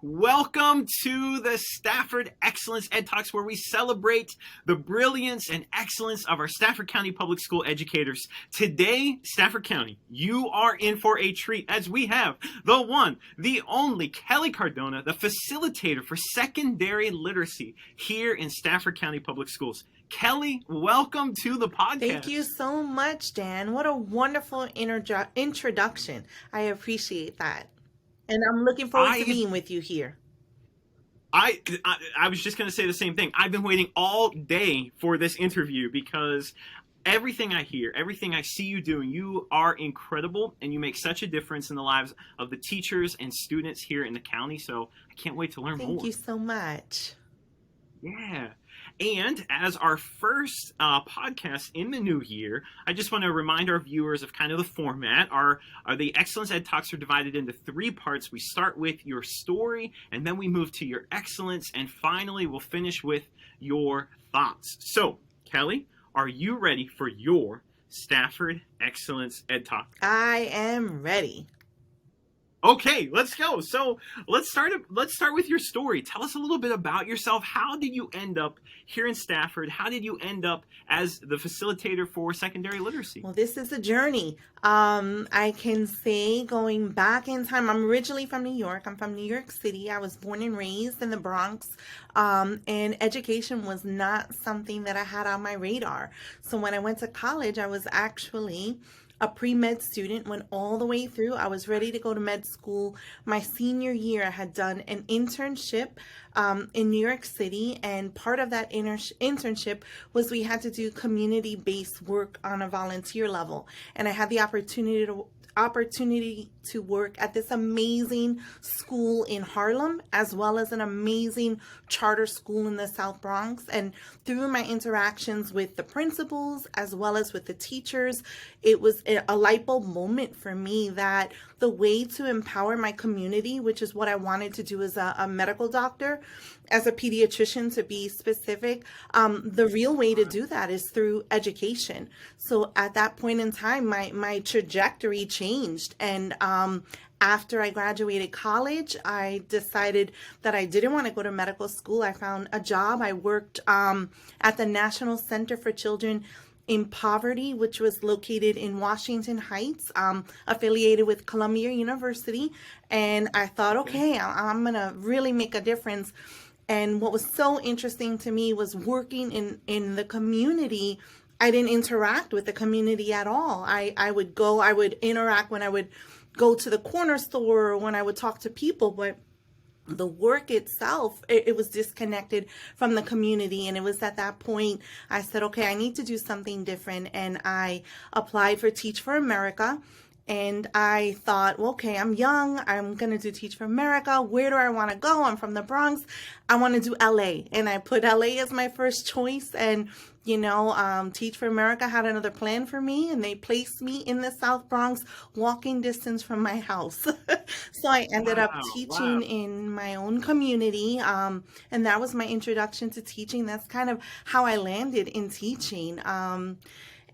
Welcome to the Stafford Excellence EdTalks, where we celebrate the brilliance and excellence of our Stafford County Public School educators. Today, Stafford County, you are in for a treat as we have the one, the only Kelly Cardona, the facilitator for secondary literacy here in Stafford County Public Schools. Kelly, welcome to the podcast. Thank you so much, Dan. What a wonderful introduction. I appreciate that. And I'm looking forward to being with you here. I was just going to say the same thing. I've been waiting all day for this interview because everything I hear, everything I see you doing, you are incredible and you make such a difference in the lives of the teachers and students here in the county. So I can't wait to learn more. Thank you so much. Yeah. And as our first podcast in the new year, I just want to remind our viewers of kind of the format. The Excellence Ed Talks are divided into three parts. We start with your story, and then we move to your excellence, and finally we'll finish with your thoughts. So, Kelly, are you ready for your Stafford Excellence Ed Talk? I am ready. Okay, let's go. So let's start with your story. Tell us a little bit about yourself. How did you end up here in Stafford? How did you end up as the facilitator for secondary literacy? Well, this is a journey. I can say going back in time, I'm originally from New York. I'm from New York City. I was born and raised in the Bronx. And education was not something that I had on my radar. So when I went to college, I was actually a pre-med student, went all the way through. I was ready to go to med school. My senior year, I had done an internship in New York City, and part of that internship was we had to do community-based work on a volunteer level. And I had the opportunity to work at this amazing school in Harlem, as well as an amazing charter school in the South Bronx. And through my interactions with the principals, as well as with the teachers, it was a light bulb moment for me that the way to empower my community, which is what I wanted to do as a medical doctor, as a pediatrician to be specific, the real way to do that is through education. So at that point in time, my trajectory changed. And after I graduated college, I decided that I didn't want to go to medical school. I found a job. I worked at the National Center for Children in Poverty, which was located in Washington Heights, affiliated with Columbia University. And I thought, okay, I'm going to really make a difference. And what was so interesting to me was working in the community. I didn't interact with the community at all. I would interact when I would go to the corner store or when I would talk to people, but the work itself, it was disconnected from the community. And it was at that point I said, okay, I need to do something different. And I applied for Teach for America. And I thought, well, okay, I'm young. I'm going to do Teach for America. Where do I want to go? I'm from the Bronx. I want to do LA. And I put LA as my first choice. And, Teach for America had another plan for me. And they placed me in the South Bronx, walking distance from my house. So I ended up teaching in my own community. And that was my introduction to teaching. That's kind of how I landed in teaching.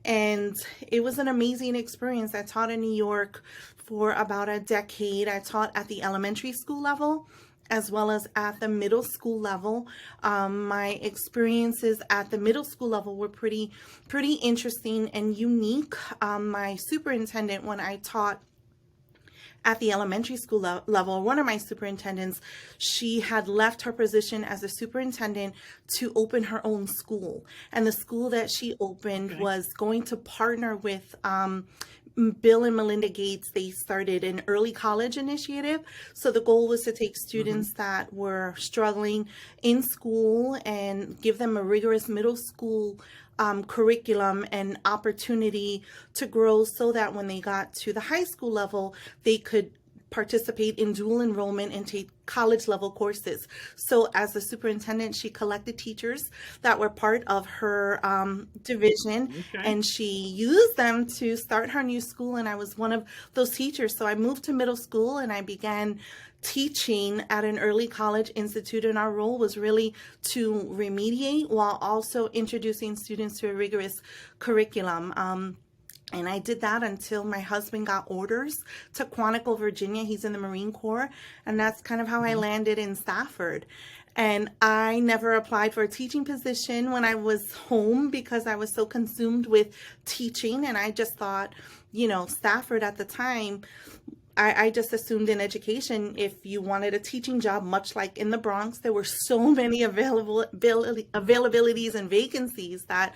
And it was an amazing experience. I taught in New York for about a decade. I taught at the elementary school level as well as at the middle school level. My experiences at the middle school level were pretty interesting and unique. My superintendent, when I taught at the elementary school level, one of my superintendents, she had left her position as a superintendent to open her own school. And the school that she opened was going to partner with Bill and Melinda Gates. They started an early college initiative. So the goal was to take students that were struggling in school and give them a rigorous middle school curriculum and opportunity to grow so that when they got to the high school level, they could participate in dual enrollment and take college level courses. So as the superintendent, she collected teachers that were part of her division, and she used them to start her new school. And I was one of those teachers. So I moved to middle school and I began teaching at an early college institute, and our role was really to remediate while also introducing students to a rigorous curriculum. And I did that until my husband got orders to Quantico, Virginia. He's in the Marine Corps. And that's kind of how I Mhm. landed in Stafford. And I never applied for a teaching position when I was home because I was so consumed with teaching. And I just thought, Stafford at the time, I just assumed in education, if you wanted a teaching job, much like in the Bronx, there were so many availabilities and vacancies that,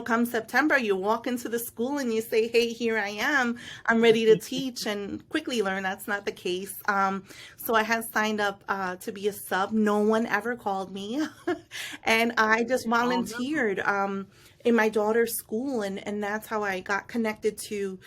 come September, you walk into the school and you say, hey, here I am. I'm ready to teach, and quickly learn that's not the case. So I had signed up to be a sub. No one ever called me. And I just Oh no. volunteered in my daughter's school. And that's how I got connected to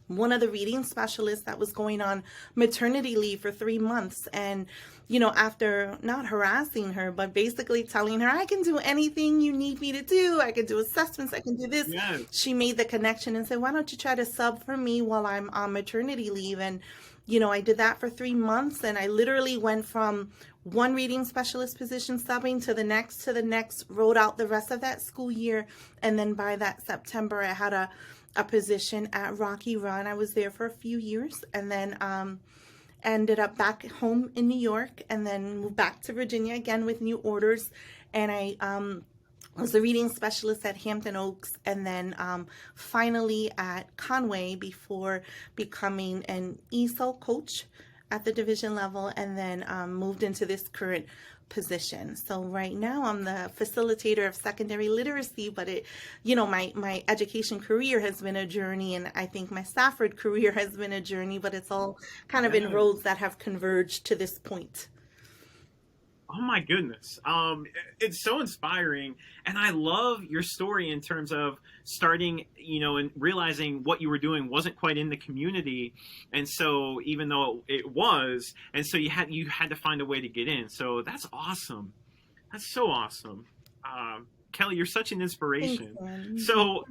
one of the reading specialists that was going on maternity leave for 3 months. And, after not harassing her, but basically telling her, I can do anything you need me to do. I can do assessments. I can do this. Yes. She made the connection and said, why don't you try to sub for me while I'm on maternity leave? And, I did that for 3 months, and I literally went from one reading specialist position subbing to the next, wrote out the rest of that school year. And then by that September, I had a position at Rocky Run. I was there for a few years, and then ended up back home in New York, and then moved back to Virginia again with new orders. And I was a reading specialist at Hampton Oaks, and then finally at Conway before becoming an ESOL coach at the division level, and then moved into this current position. So right now I'm the facilitator of secondary literacy, but my education career has been a journey, and I think my Stafford career has been a journey, but it's all kind of in Yes. roads that have converged to this point. Oh my goodness. It's so inspiring. And I love your story in terms of starting, and realizing what you were doing wasn't quite in the community. And so even though it was, and so you had to find a way to get in. So that's awesome. That's so awesome. Kelly, you're such an Thanks, inspiration. Glenn. So,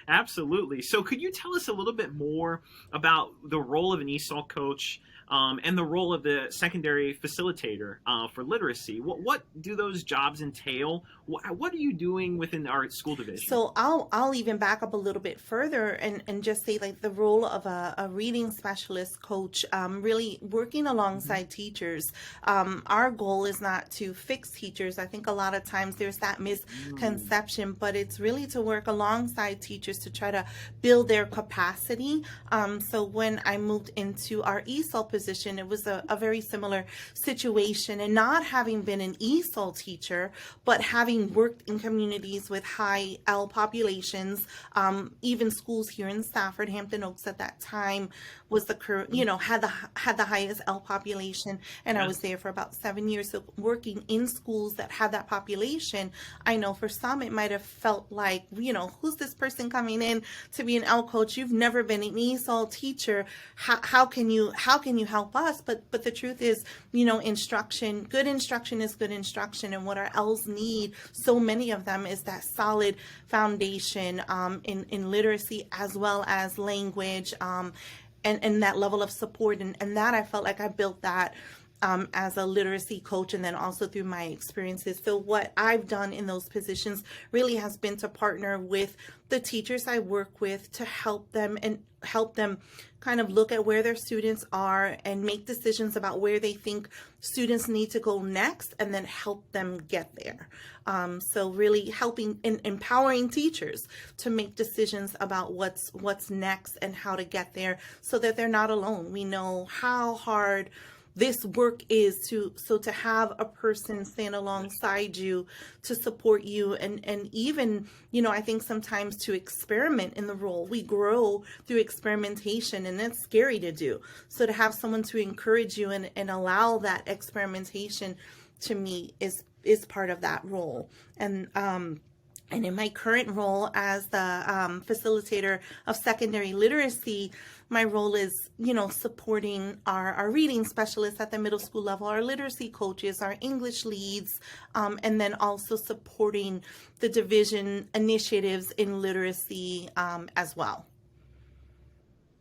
absolutely. So, could you tell us a little bit more about the role of an ESOL coach, and the role of the secondary facilitator for literacy? What do those jobs entail? What are you doing within our school division? So I'll even back up a little bit further and just say, like, the role of a reading specialist coach, really working Mhm. alongside teachers. Our goal is not to fix teachers. I think a lot of times there's that Mm, misconception, but it's really to work alongside teachers to try to build their capacity. So when I moved into our ESOL position, it was a very similar situation, and not having been an ESOL teacher, but having worked in communities with high L populations, even schools here in Stafford, Hampton Oaks at that time was the current, mm, had the highest L population, and I yes. was there for about 7 years. So working in schools that had that population, I know for some it might have felt like, who's this person coming in to be an L coach? You've never been an ESOL teacher. How can you help us? But the truth is, good instruction is good instruction, and what our L's need, so many of them, is that solid foundation in literacy as well as language, and that level of support, and that I felt like I built that as a literacy coach, and then also through my experiences. So what I've done in those positions really has been to partner with the teachers I work with to help them kind of look at where their students are and make decisions about where they think students need to go next, and then help them get there. So really helping and empowering teachers to make decisions about what's next and how to get there, so that they're not alone. We know how hard this work is, to have a person stand alongside you to support you, and even, I think sometimes to experiment in the role. We grow through experimentation, and that's scary to do. So to have someone to encourage you and allow that experimentation, to me, is part of that role. And in my current role as the facilitator of secondary literacy, my role is, supporting our reading specialists at the middle school level, our literacy coaches, our English leads, and then also supporting the division initiatives in literacy as well.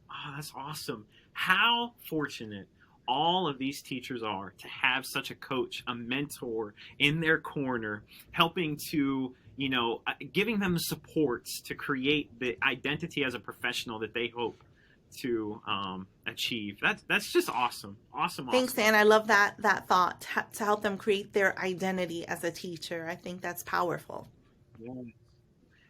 Oh, that's awesome. How fortunate all of these teachers are to have such a coach, a mentor in their corner, helping to, giving them the supports to create the identity as a professional that they hope to achieve. That's just awesome. Awesome. Thanks, Anne. I love that thought to help them create their identity as a teacher. I think that's powerful. Yeah.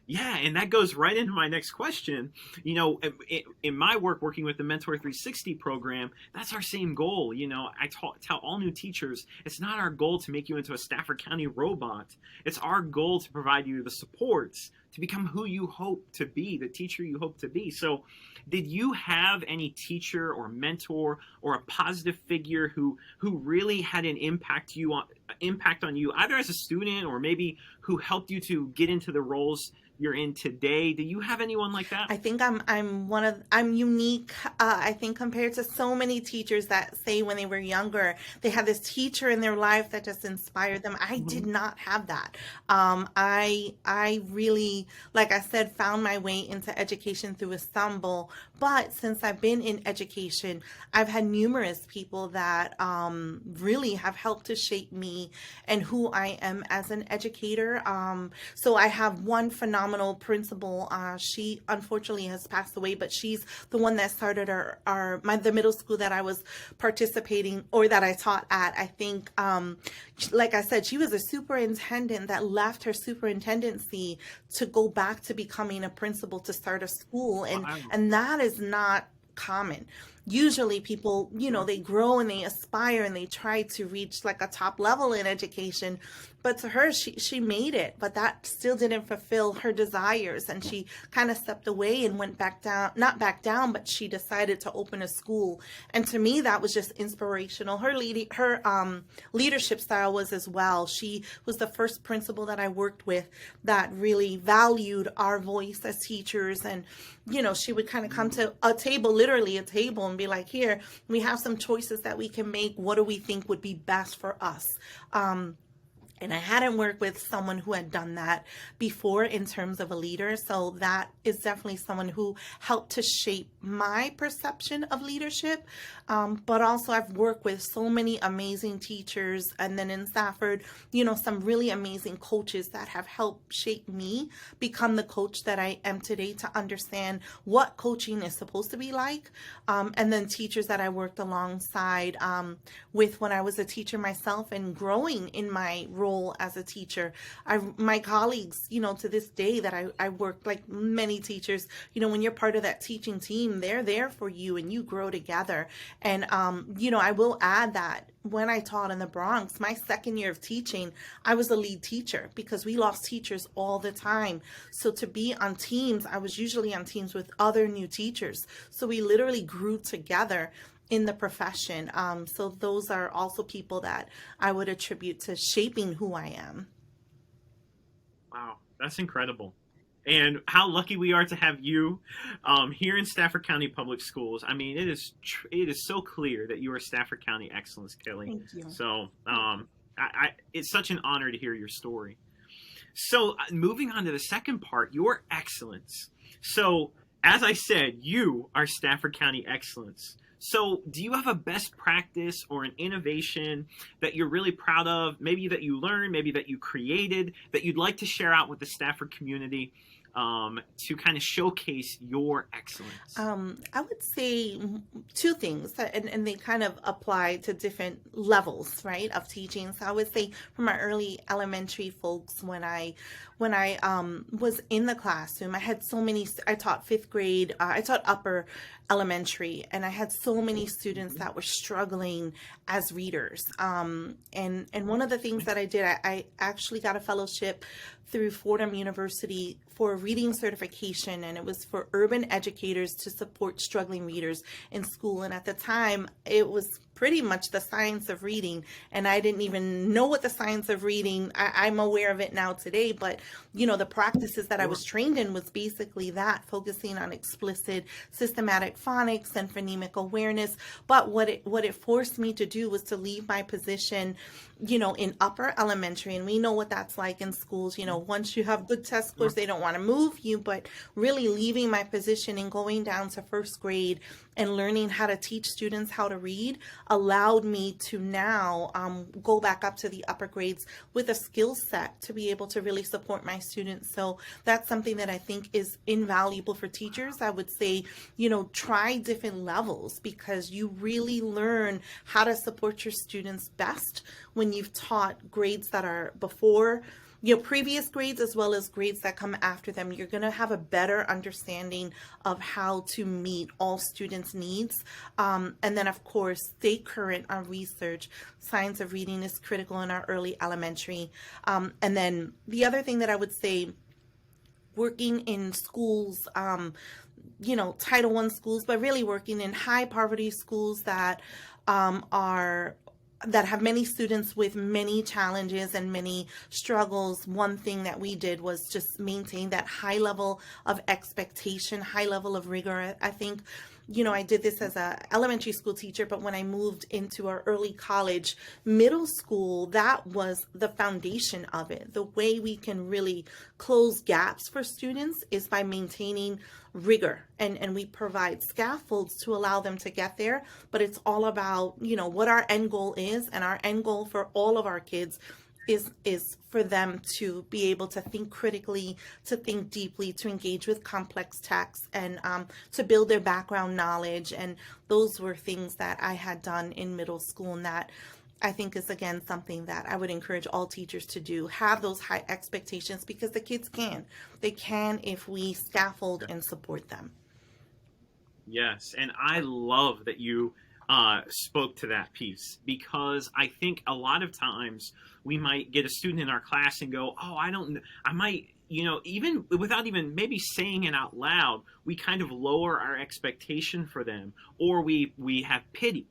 Yeah, and that goes right into my next question. In my work working with the Mentor 360 program, that's our same goal. I tell all new teachers, it's not our goal to make you into a Stafford County robot. It's our goal to provide you the supports to become who you hope to be, the teacher you hope to be. So did you have any teacher or mentor or a positive figure who really had an impact on you, either as a student or maybe who helped you to get into the roles you're in today? Do you have anyone like that? I think I'm unique. I think compared to so many teachers that say when they were younger, they had this teacher in their life that just inspired them. I did not have that. I really, like I said, found my way into education through a stumble. But since I've been in education, I've had numerous people that really have helped to shape me and who I am as an educator. So I have one phenomenal principal. She unfortunately has passed away, but she's the one that started the middle school that I was participating or that I taught at. I think, like I said, she was a superintendent that left her superintendency to go back to becoming a principal to start a school, and that is not common. Usually people, they grow and they aspire and they try to reach like a top level in education. But to her, she made it, but that still didn't fulfill her desires. And she kind of stepped away and went back down, not back down, but she decided to open a school. And to me, that was just inspirational. Her leadership style was as well. She was the first principal that I worked with that really valued our voice as teachers. And, she would kind of come to a table, literally a table, and be like, here, we have some choices that we can make. What do we think would be best for us? And I hadn't worked with someone who had done that before in terms of a leader. So that is definitely someone who helped to shape my perception of leadership. But also I've worked with so many amazing teachers. And then in Stafford, some really amazing coaches that have helped shape me become the coach that I am today, to understand what coaching is supposed to be like. And then teachers that I worked alongside with when I was a teacher myself and growing in my role as a teacher. My colleagues, to this day that I work, like many teachers, when you're part of that teaching team, they're there for you and you grow together. And, I will add that when I taught in the Bronx, my second year of teaching, I was the lead teacher because we lost teachers all the time. So to be on teams, I was usually on teams with other new teachers. So we literally grew together in the profession. So those are also people that I would attribute to shaping who I am. Wow, that's incredible. And how lucky we are to have you here in Stafford County Public Schools. I mean, it is so clear that you are Stafford County excellence, Kelly. Thank you. So it's such an honor to hear your story. So moving on to the second part, your excellence. So as I said, you are Stafford County excellence. So do you have a best practice or an innovation that you're really proud of, maybe that you learned, maybe that you created, that you'd like to share out with the Stafford community to kind of showcase your excellence? I would say two things, and they kind of apply to different levels, right, of teaching. So I would say for my early elementary folks, when I was in the classroom, I taught fifth grade, I taught upper elementary, and I had so many students that were struggling as readers. And one of the things that I did, I actually got a fellowship through Fordham University for a reading certification, and it was for urban educators to support struggling readers in school. And at the time, it was pretty much the science of reading, and I didn't even know what the science of reading, I'm aware of it now today, but the practices that I was trained in was basically that, focusing on explicit systematic phonics and phonemic awareness. But what it forced me to do was to leave my position in upper elementary, and we know what that's like in schools. Once you have good test scores, they don't want to move you, but really leaving my position and going down to first grade and learning how to teach students how to read allowed me to now go back up to the upper grades with a skill set to be able to really support my students. So that's something that I think is invaluable for teachers. I would say, try different levels, because you really learn how to support your students best when you've taught grades that are before previous grades, as well as grades that come after them. You're going to have a better understanding of how to meet all students' needs. And then, of course, stay current on research. Science of reading is critical in our early elementary. And then the other thing that I would say, working in schools, Title I schools, but really working in high poverty schools that have many students with many challenges and many struggles. One thing that we did was just maintain that high level of expectation, high level of rigor. I think, I did this as a elementary school teacher, but when I moved into our early college, middle school, that was the foundation of it. The way we can really close gaps for students is by maintaining rigor, and we provide scaffolds to allow them to get there. But it's all about, what our end goal is, and our end goal for all of our kids is for them to be able to think critically, to think deeply, to engage with complex texts, and to build their background knowledge. And those were things that I had done in middle school, and that I think is, again, something that I would encourage all teachers to do. Have those high expectations, because the kids can. They can if we scaffold and support them. Yes, and I love that you spoke to that piece, because I think a lot of times we might get a student in our class and go, oh, I might, even without even maybe saying it out loud, we kind of lower our expectation for them, or we have pity.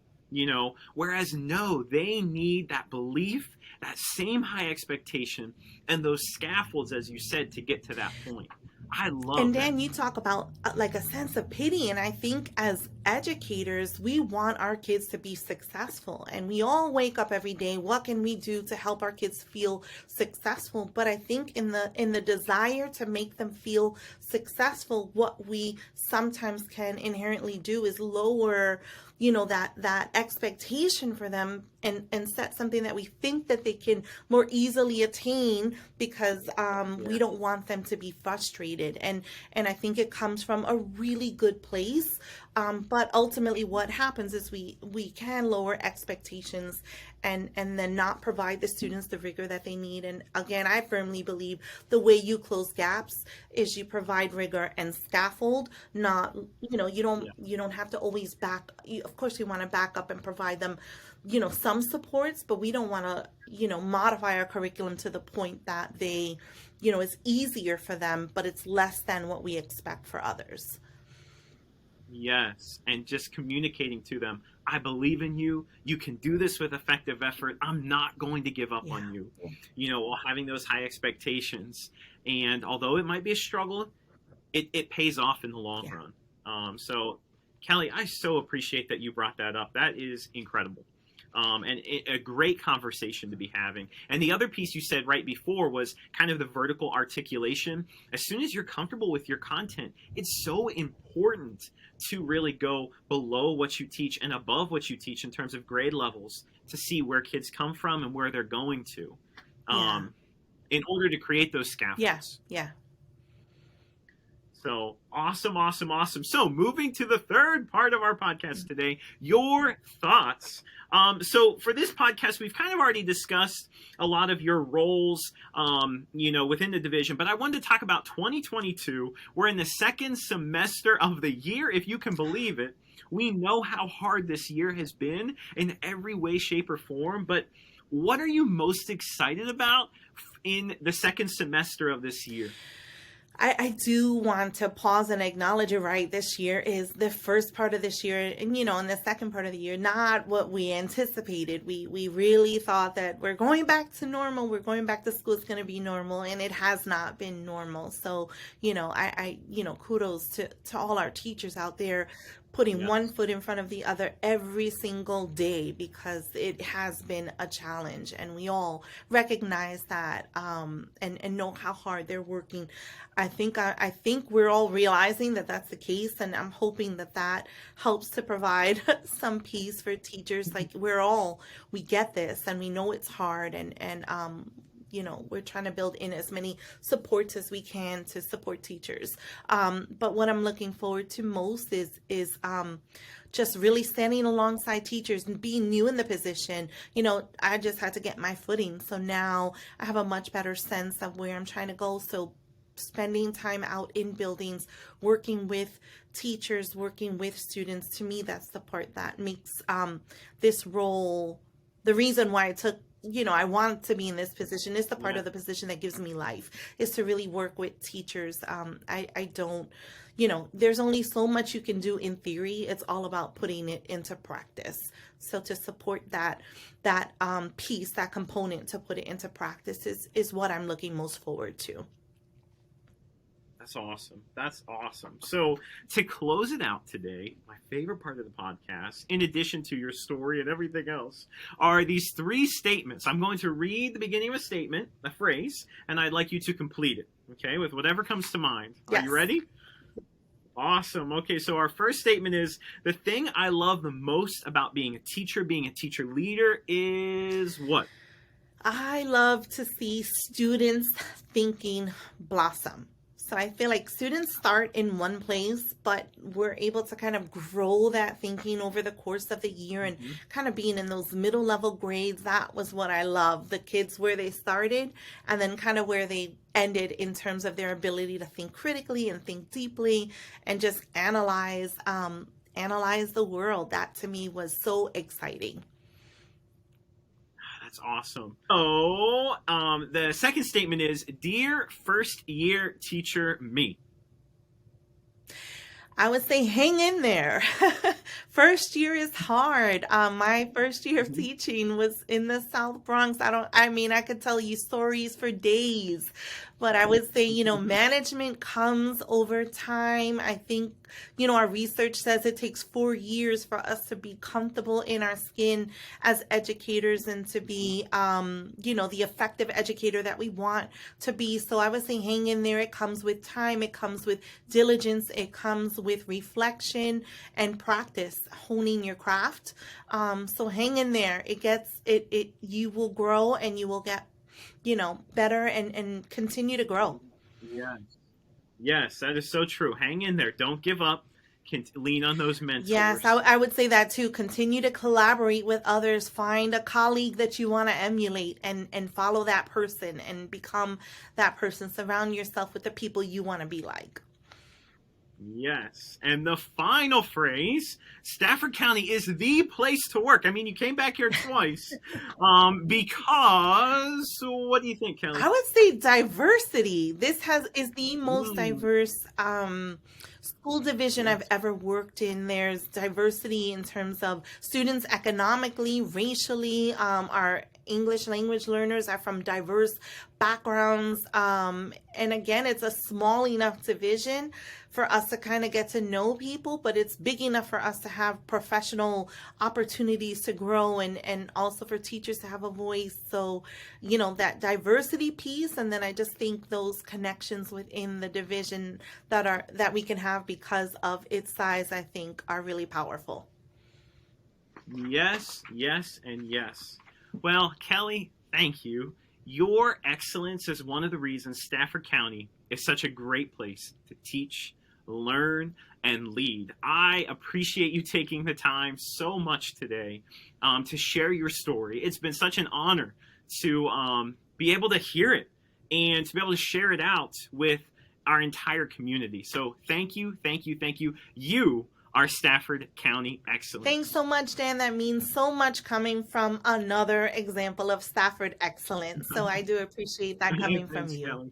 Whereas no, they need that belief, that same high expectation, and those scaffolds, as you said, to get to that point. I love And that. then you talk about like a sense of pity. And I think as educators, we want our kids to be successful. And we all wake up every day, what can we do to help our kids feel successful? But I think in the desire to make them feel successful, what we sometimes can inherently do is lower that expectation for them, and set something that we think that they can more easily attain, because we don't want them to be frustrated. And I think it comes from a really good place. But ultimately what happens is we can lower expectations, and then not provide the students the rigor that they need. And again, I firmly believe the way you close gaps is you provide rigor and scaffold. Not, you don't have to always of course we want to back up and provide them, some supports, but we don't want to, modify our curriculum to the point that they, it's easier for them, but it's less than what we expect for others. Yes, and just communicating to them, I believe in you. You can do this with effective effort. I'm not going to give up on you. While having those high expectations. And although it might be a struggle, it pays off in the long run. So, Kelly, I so appreciate that you brought that up. That is incredible. And a great conversation to be having. And the other piece you said right before was kind of the vertical articulation. As soon as you're comfortable with your content, it's so important to really go below what you teach and above what you teach in terms of grade levels, to see where kids come from and where they're going to, in order to create those scaffolds. Yeah. So awesome. So moving to the third part of our podcast today, your thoughts. So for this podcast, we've kind of already discussed a lot of your roles, within the division, but I wanted to talk about 2022. We're in the second semester of the year, if you can believe it. We know how hard this year has been in every way, shape, or form, but what are you most excited about in the second semester of this year? I do want to pause and acknowledge it, right? This year is the first part of this year, and in the second part of the year, not what we anticipated. We really thought that we're going back to normal. We're going back to school. It's going to be normal, and it has not been normal. So, I kudos to all our teachers out there. putting Yes. one foot in front of the other every single day, because it has been a challenge, and we all recognize that, and know how hard they're working. I think we're all realizing that that's the case, and I'm hoping that that helps to provide some peace for teachers. Like, we get this, and we know it's hard, and we're trying to build in as many supports as we can to support teachers. But what I'm looking forward to most is just really standing alongside teachers and being new in the position. I just had to get my footing. So now I have a much better sense of where I'm trying to go. So spending time out in buildings, working with teachers, working with students, to me, that's the part that makes this role, the reason why I want to be in this position, is the part of the position that gives me life, is to really work with teachers. I don't, there's only so much you can do in theory. It's all about putting it into practice. So to support that piece, that component, to put it into practice is what I'm looking most forward to. That's awesome. That's awesome. So to close it out today, my favorite part of the podcast, in addition to your story and everything else, are these 3 statements. I'm going to read the beginning of a statement, a phrase, and I'd like you to complete it, okay, with whatever comes to mind. Yes. Are you ready? Awesome. Okay, so our first statement is, the thing I love the most about being a teacher leader is what? I love to see students' thinking blossom. So I feel like students start in one place, but we're able to kind of grow that thinking over the course of the year, and kind of being in those middle level grades. That was what I love. The kids, where they started and then kind of where they ended in terms of their ability to think critically and think deeply and just analyze the world. That to me was so exciting. That's awesome. Oh, the second statement is, dear first year teacher me. I would say hang in there. First year is hard. My first year of teaching was in the South Bronx. I could tell you stories for days, but I would say, management comes over time. I think, our research says it takes 4 years for us to be comfortable in our skin as educators, and to be, the effective educator that we want to be. So I would say hang in there. It comes with time. It comes with diligence. It comes with reflection and practice, honing your craft. So hang in there. You will grow, and you will get, better and continue to grow. Yes, that is so true. Hang in there. Don't give up. Lean on those mentors. Yes, I would say that too. Continue to collaborate with others. Find a colleague that you want to emulate, and follow that person and become that person. Surround yourself with the people you want to be like. Yes. And the final phrase, Stafford County is the place to work. I mean, you came back here twice because, what do you think, Kelly? I would say diversity. This is the most diverse school division I've ever worked in. There's diversity in terms of students economically, racially. Our English language learners are from diverse backgrounds. And again, it's a small enough division for us to kind of get to know people, but it's big enough for us to have professional opportunities to grow, and also for teachers to have a voice. So, that diversity piece, and then I just think those connections within the division that we can have because of its size, I think, are really powerful. Yes, and yes. Well, Kelly, thank you. Your excellence is one of the reasons Stafford County is such a great place to teach, learn, and lead. I appreciate you taking the time so much today to share your story. It's been such an honor to be able to hear it and to be able to share it out with our entire community. So thank you. You are Stafford County excellence. Thanks so much, Dan. That means so much coming from another example of Stafford excellence. So I do appreciate that coming from you. Kelly.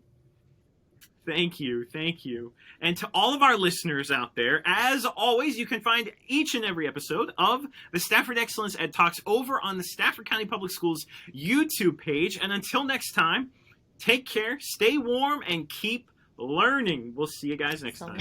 Thank you. And to all of our listeners out there, as always, you can find each and every episode of the Stafford Excellence EdTalks over on the Stafford County Public Schools YouTube page. And until next time, take care, stay warm, and keep learning. We'll see you guys next time.